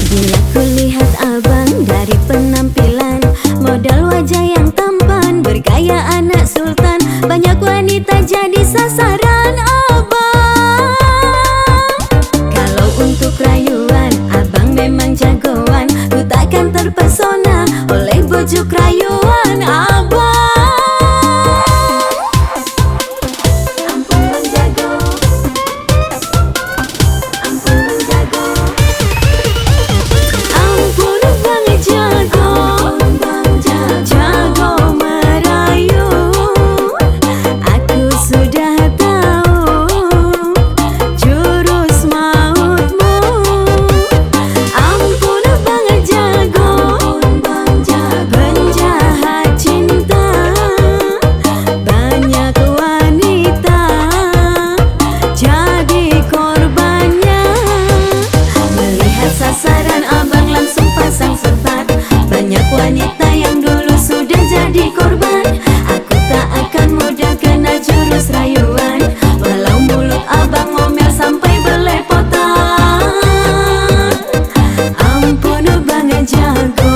Bila kulihat abang dari penampilan, modal wajah yang tampan, bergaya anak sultan, banyak wanita jadi sasaran abang. Kalau untuk rayuan, abang memang jagoan, ku takkan terpesona oleh bujuk rayuan abang. Sasaran abang langsung pasang sepat, banyak wanita yang dulu sudah jadi korban. Aku tak akan mudah kena jurus rayuan, walau mulut abang ngomel sampai belepotan. Ampun abang jago.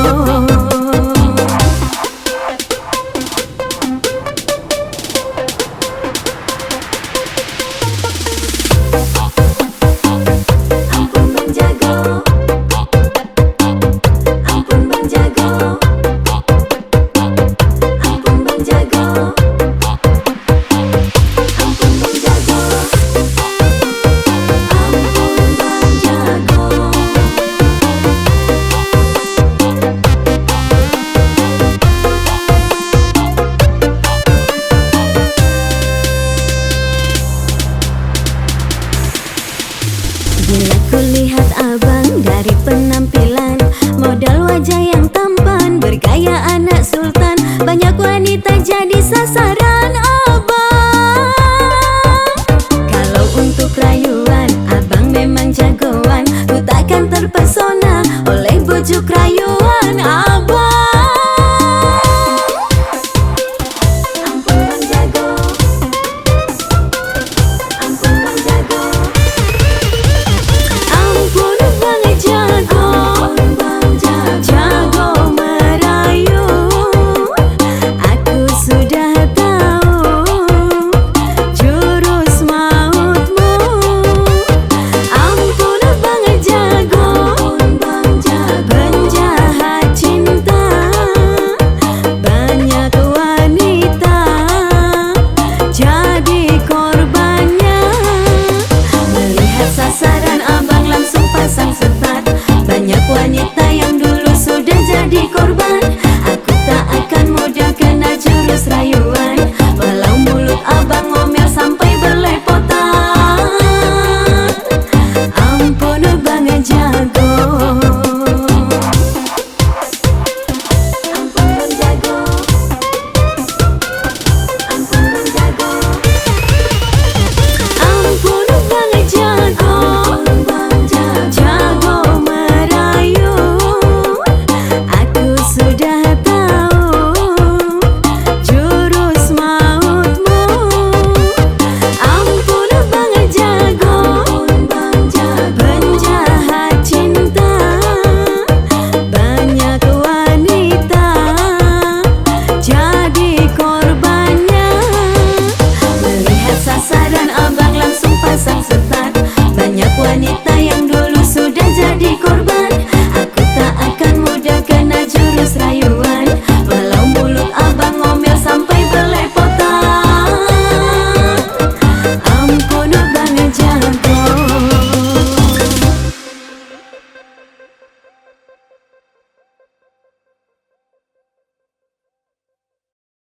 Bila kulihat abang dari penampilan, modal wajah yang tampan, bergaya anak sultan, banyak wanita jadi